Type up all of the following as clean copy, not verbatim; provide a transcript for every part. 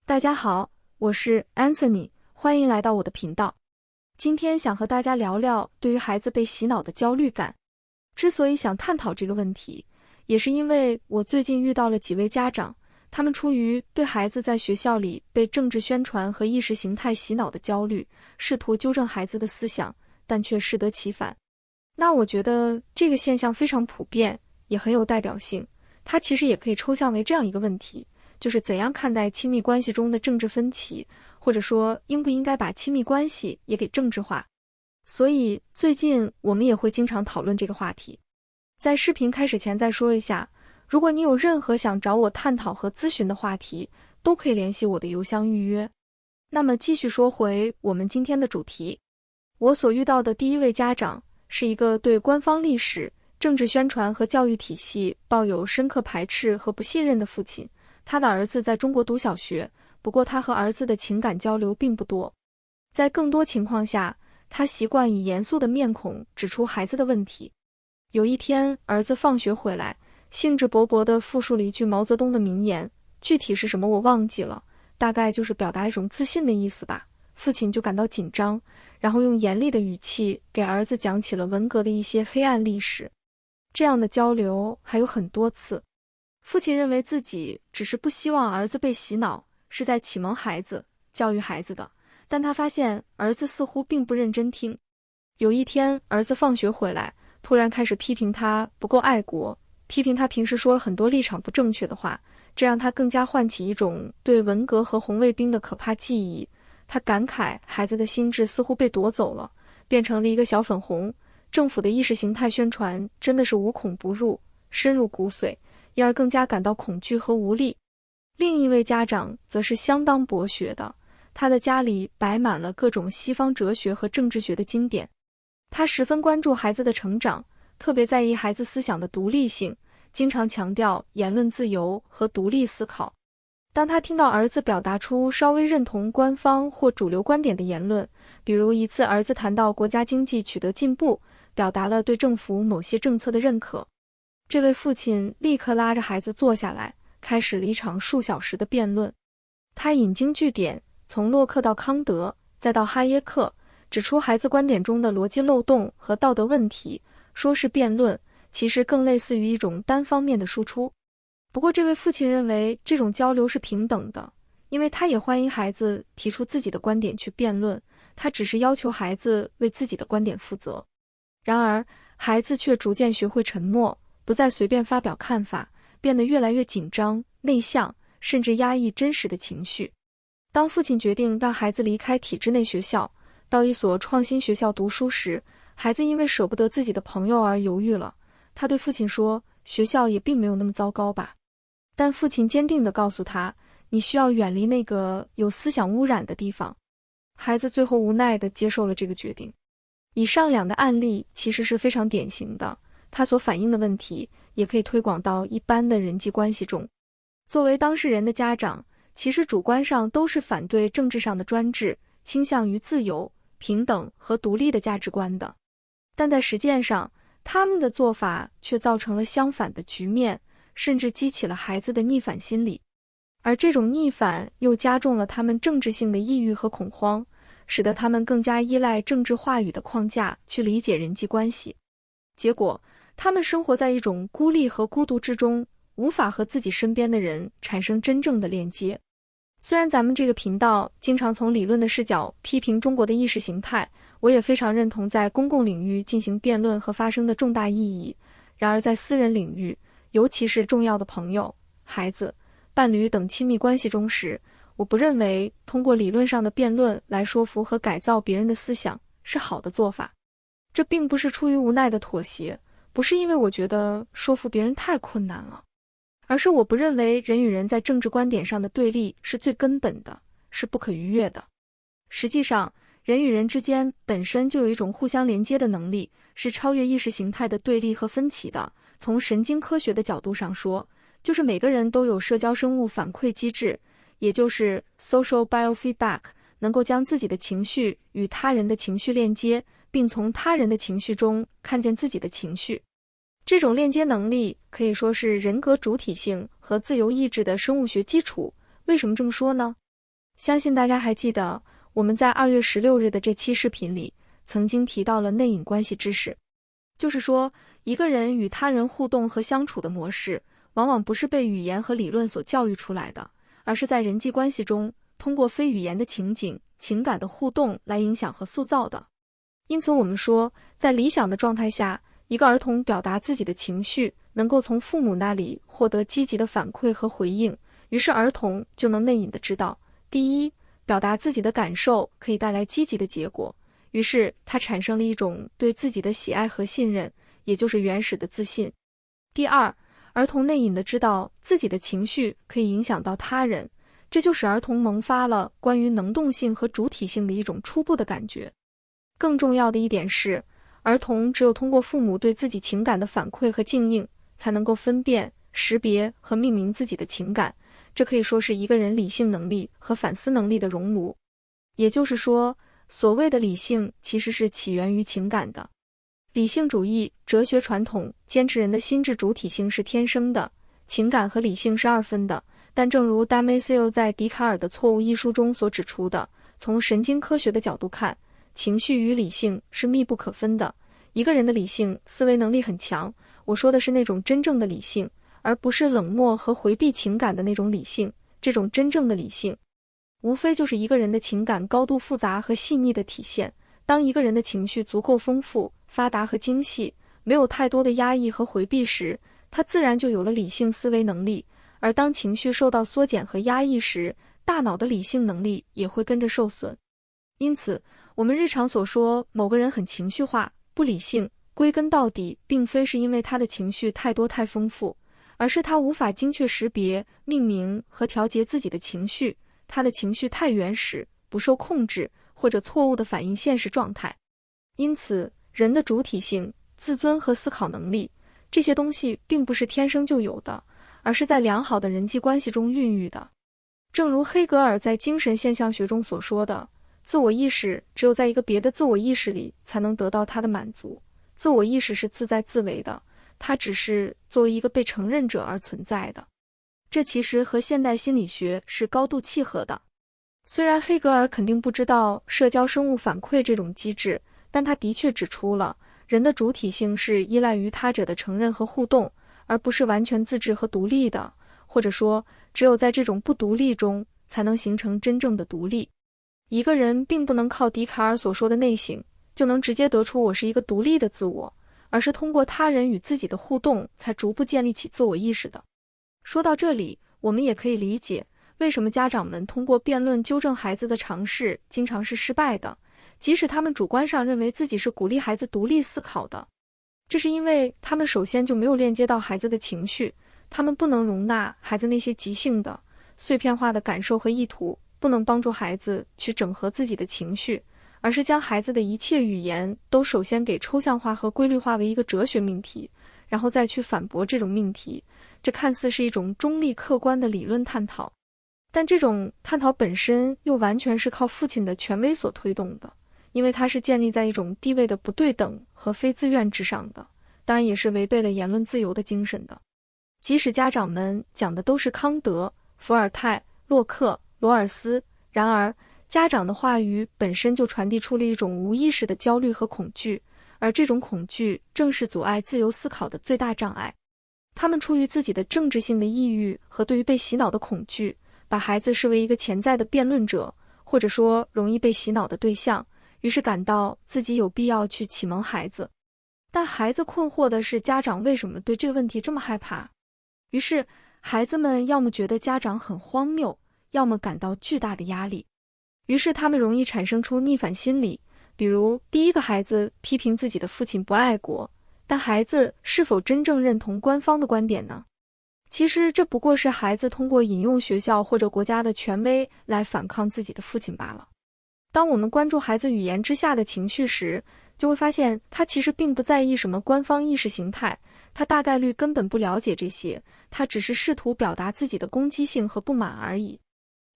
大家好，我是 Anthony， 欢迎来到我的频道。今天想和大家聊聊对于孩子被洗脑的焦虑感。之所以想探讨这个问题，也是因为我最近遇到了几位家长，他们出于对孩子在学校里被政治宣传和意识形态洗脑的焦虑，试图纠正孩子的思想，但却适得其反。那我觉得这个现象非常普遍，也很有代表性。它其实也可以抽象为这样一个问题，就是怎样看待亲密关系中的政治分歧，或者说应不应该把亲密关系也给政治化。所以最近我们也会经常讨论这个话题。在视频开始前再说一下，如果你有任何想找我探讨和咨询的话题，都可以联系我的邮箱预约。那么继续说回我们今天的主题。我所遇到的第一位家长是一个对官方历史、政治宣传和教育体系抱有深刻排斥和不信任的父亲。他的儿子在中国读小学，不过他和儿子的情感交流并不多。在更多情况下，他习惯以严肃的面孔指出孩子的问题。有一天，儿子放学回来，兴致勃勃地复述了一句毛泽东的名言，具体是什么我忘记了，大概就是表达一种自信的意思吧。父亲就感到紧张，然后用严厉的语气给儿子讲起了文革的一些黑暗历史。这样的交流还有很多次。父亲认为自己只是不希望儿子被洗脑，是在启蒙孩子、教育孩子的，但他发现儿子似乎并不认真听。有一天，儿子放学回来，突然开始批评他不够爱国，批评他平时说了很多立场不正确的话，这让他更加唤起一种对文革和红卫兵的可怕记忆。他感慨孩子的心智似乎被夺走了，变成了一个小粉红。政府的意识形态宣传真的是无孔不入，深入骨髓，因而更加感到恐惧和无力。另一位家长则是相当博学的，他的家里摆满了各种西方哲学和政治学的经典。他十分关注孩子的成长，特别在意孩子思想的独立性，经常强调言论自由和独立思考。当他听到儿子表达出稍微认同官方或主流观点的言论，比如一次儿子谈到国家经济取得进步，表达了对政府某些政策的认可，这位父亲立刻拉着孩子坐下来，开始了一场数小时的辩论。他引经据典，从洛克到康德，再到哈耶克，指出孩子观点中的逻辑漏洞和道德问题。说是辩论，其实更类似于一种单方面的输出。不过这位父亲认为这种交流是平等的，因为他也欢迎孩子提出自己的观点去辩论，他只是要求孩子为自己的观点负责。然而孩子却逐渐学会沉默，不再随便发表看法，变得越来越紧张、内向，甚至压抑真实的情绪。当父亲决定让孩子离开体制内学校，到一所创新学校读书时，孩子因为舍不得自己的朋友而犹豫了。他对父亲说，学校也并没有那么糟糕吧。但父亲坚定地告诉他，你需要远离那个有思想污染的地方。孩子最后无奈地接受了这个决定。以上两个案例其实是非常典型的，它所反映的问题也可以推广到一般的人际关系中。作为当事人的家长，其实主观上都是反对政治上的专制，倾向于自由、平等和独立的价值观的。但在实践上，他们的做法却造成了相反的局面，甚至激起了孩子的逆反心理。而这种逆反又加重了他们政治性的抑郁和恐慌，使得他们更加依赖政治话语的框架去理解人际关系。结果，他们生活在一种孤立和孤独之中，无法和自己身边的人产生真正的链接。虽然咱们这个频道经常从理论的视角批评中国的意识形态，我也非常认同在公共领域进行辩论和发声的重大意义。然而在私人领域，尤其是重要的朋友、孩子、伴侣等亲密关系中时，我不认为通过理论上的辩论来说服和改造别人的思想是好的做法。这并不是出于无奈的妥协，不是因为我觉得说服别人太困难了，而是我不认为人与人在政治观点上的对立是最根本的，是不可逾越的。实际上，人与人之间本身就有一种互相连接的能力，是超越意识形态的对立和分歧的。从神经科学的角度上说，就是每个人都有社交生物反馈机制，也就是 social biofeedback， 能够将自己的情绪与他人的情绪链接，并从他人的情绪中看见自己的情绪。这种链接能力可以说是人格主体性和自由意志的生物学基础。为什么这么说呢？相信大家还记得，我们在2月16日的这期视频里，曾经提到了内隐关系知识。就是说，一个人与他人互动和相处的模式，往往不是被语言和理论所教育出来的，而是在人际关系中，通过非语言的情景、情感的互动来影响和塑造的。因此我们说，在理想的状态下，一个儿童表达自己的情绪，能够从父母那里获得积极的反馈和回应，于是儿童就能内隐地知道，第一，表达自己的感受可以带来积极的结果，于是他产生了一种对自己的喜爱和信任，也就是原始的自信。第二，儿童内隐地知道自己的情绪可以影响到他人，这就使儿童萌发了关于能动性和主体性的一种初步的感觉。更重要的一点是，儿童只有通过父母对自己情感的反馈和静应，才能够分辨、识别和命名自己的情感，这可以说是一个人理性能力和反思能力的熔炉。也就是说，所谓的理性其实是起源于情感的。理性主义哲学传统坚持人的心智主体性是天生的，情感和理性是二分的。但正如 Damasio 在《笛卡尔的错误》一书中所指出的，从神经科学的角度看，情绪与理性是密不可分的。一个人的理性思维能力很强，我说的是那种真正的理性，而不是冷漠和回避情感的那种理性。这种真正的理性，无非就是一个人的情感高度复杂和细腻的体现。当一个人的情绪足够丰富、发达和精细，没有太多的压抑和回避时，他自然就有了理性思维能力。而当情绪受到缩减和压抑时，大脑的理性能力也会跟着受损。因此，我们日常所说某个人很情绪化、不理性，归根到底并非是因为他的情绪太多太丰富，而是他无法精确识别、命名和调节自己的情绪，他的情绪太原始、不受控制，或者错误地反映现实状态。因此，人的主体性、自尊和思考能力，这些东西并不是天生就有的，而是在良好的人际关系中孕育的。正如黑格尔在精神现象学中所说的，自我意识只有在一个别的自我意识里才能得到它的满足。自我意识是自在自为的，它只是作为一个被承认者而存在的。这其实和现代心理学是高度契合的。虽然黑格尔肯定不知道社交生物反馈这种机制，但他的确指出了人的主体性是依赖于他者的承认和互动，而不是完全自治和独立的，或者说，只有在这种不独立中，才能形成真正的独立。一个人并不能靠笛卡尔所说的内省，就能直接得出我是一个独立的自我，而是通过他人与自己的互动，才逐步建立起自我意识的。说到这里，我们也可以理解，为什么家长们通过辩论纠正孩子的尝试，经常是失败的，即使他们主观上认为自己是鼓励孩子独立思考的。这是因为他们首先就没有链接到孩子的情绪，他们不能容纳孩子那些即兴的、碎片化的感受和意图，不能帮助孩子去整合自己的情绪，而是将孩子的一切语言都首先给抽象化和规律化为一个哲学命题，然后再去反驳这种命题。这看似是一种中立客观的理论探讨，但这种探讨本身又完全是靠父亲的权威所推动的，因为它是建立在一种地位的不对等和非自愿之上的，当然也是违背了言论自由的精神的。即使家长们讲的都是康德、伏尔泰、洛克、罗尔斯，然而家长的话语本身就传递出了一种无意识的焦虑和恐惧，而这种恐惧正是阻碍自由思考的最大障碍。他们出于自己的政治性的抑郁和对于被洗脑的恐惧，把孩子视为一个潜在的辩论者，或者说容易被洗脑的对象，于是感到自己有必要去启蒙孩子。但孩子困惑的是，家长为什么对这个问题这么害怕？于是孩子们要么觉得家长很荒谬，要么感到巨大的压力。于是他们容易产生出逆反心理，比如第一个孩子批评自己的父亲不爱国，但孩子是否真正认同官方的观点呢？其实这不过是孩子通过引用学校或者国家的权威来反抗自己的父亲罢了。当我们关注孩子语言之下的情绪时，就会发现他其实并不在意什么官方意识形态，他大概率根本不了解这些，他只是试图表达自己的攻击性和不满而已。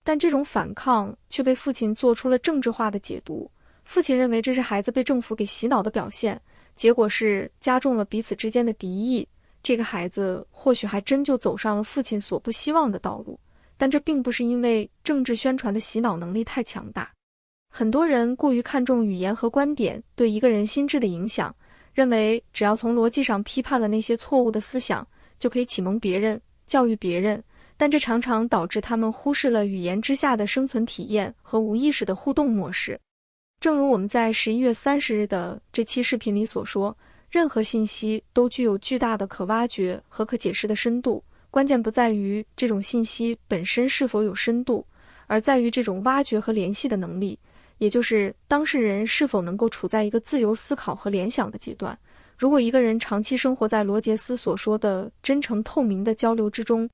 但这种反抗却被父亲做出了政治化的解读，父亲认为这是孩子被政府给洗脑的表现，结果是加重了彼此之间的敌意，这个孩子或许还真就走上了父亲所不希望的道路。但这并不是因为政治宣传的洗脑能力太强大。很多人过于看重语言和观点对一个人心智的影响，认为只要从逻辑上批判了那些错误的思想，就可以启蒙别人、教育别人，但这常常导致他们忽视了语言之下的生存体验和无意识的互动模式。正如我们在11月30日的这期视频里所说，任何信息都具有巨大的可挖掘和可解释的深度，关键不在于这种信息本身是否有深度，而在于这种挖掘和联系的能力，也就是当事人是否能够处在一个自由思考和联想的阶段。如果一个人长期生活在罗杰斯所说的真诚透明的交流之中，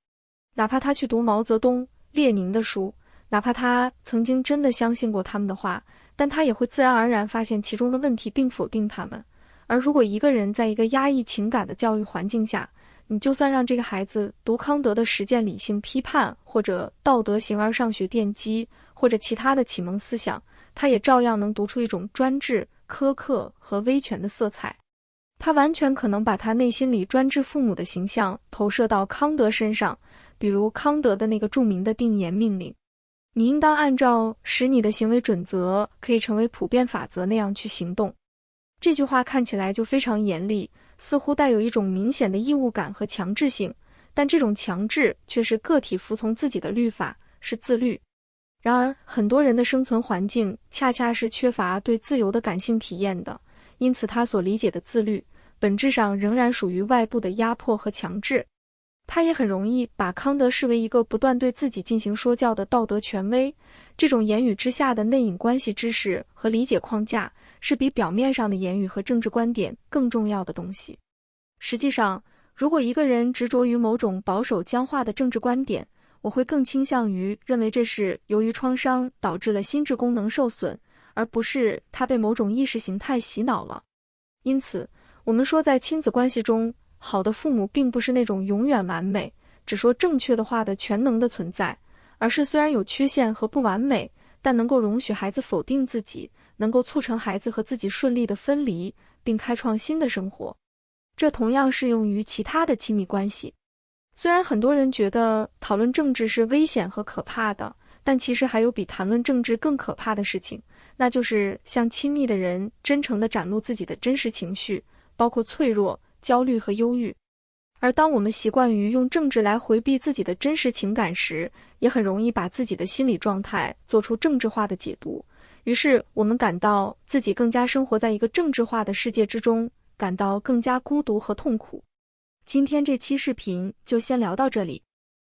哪怕他去读毛泽东、列宁的书，哪怕他曾经真的相信过他们的话，但他也会自然而然发现其中的问题并否定他们。而如果一个人在一个压抑情感的教育环境下，你就算让这个孩子读康德的实践理性批判，或者道德形而上学奠基，或者其他的启蒙思想，他也照样能读出一种专制、苛刻和威权的色彩。他完全可能把他内心里专制父母的形象投射到康德身上，比如康德的那个著名的定言命令：你应当按照使你的行为准则可以成为普遍法则那样去行动。这句话看起来就非常严厉，似乎带有一种明显的义务感和强制性，但这种强制却是个体服从自己的律法，是自律。然而，很多人的生存环境恰恰是缺乏对自由的感性体验的，因此他所理解的自律，本质上仍然属于外部的压迫和强制。他也很容易把康德视为一个不断对自己进行说教的道德权威，这种言语之下的内隐关系知识和理解框架，是比表面上的言语和政治观点更重要的东西。实际上，如果一个人执着于某种保守僵化的政治观点，我会更倾向于认为这是由于创伤导致了心智功能受损，而不是他被某种意识形态洗脑了。因此，我们说在亲子关系中，好的父母并不是那种永远完美，只说正确的话的全能的存在，而是虽然有缺陷和不完美，但能够容许孩子否定自己，能够促成孩子和自己顺利的分离，并开创新的生活。这同样适用于其他的亲密关系。虽然很多人觉得讨论政治是危险和可怕的，但其实还有比谈论政治更可怕的事情，那就是向亲密的人真诚地展露自己的真实情绪，包括脆弱、焦虑和忧郁。而当我们习惯于用政治来回避自己的真实情感时，也很容易把自己的心理状态做出政治化的解读。于是我们感到自己更加生活在一个政治化的世界之中，感到更加孤独和痛苦。今天这期视频就先聊到这里。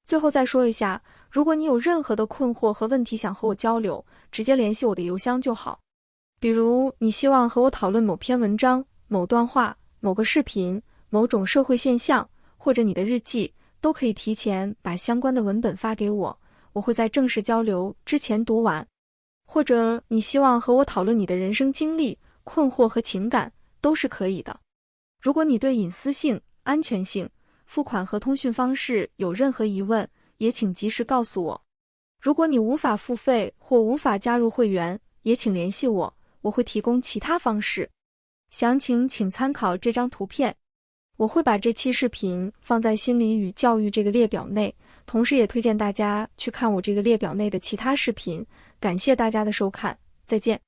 最后再说一下，如果你有任何的困惑和问题想和我交流，直接联系我的邮箱就好。比如你希望和我讨论某篇文章、某段话、某个视频、某种社会现象，或者你的日记，都可以提前把相关的文本发给我，我会在正式交流之前读完。或者你希望和我讨论你的人生经历、困惑和情感，都是可以的。如果你对隐私性、安全性、付款和通讯方式有任何疑问，也请及时告诉我。如果你无法付费或无法加入会员，也请联系我，我会提供其他方式。详情请参考这张图片。我会把这期视频放在心理与教育这个列表内，同时也推荐大家去看我这个列表内的其他视频。感谢大家的收看，再见。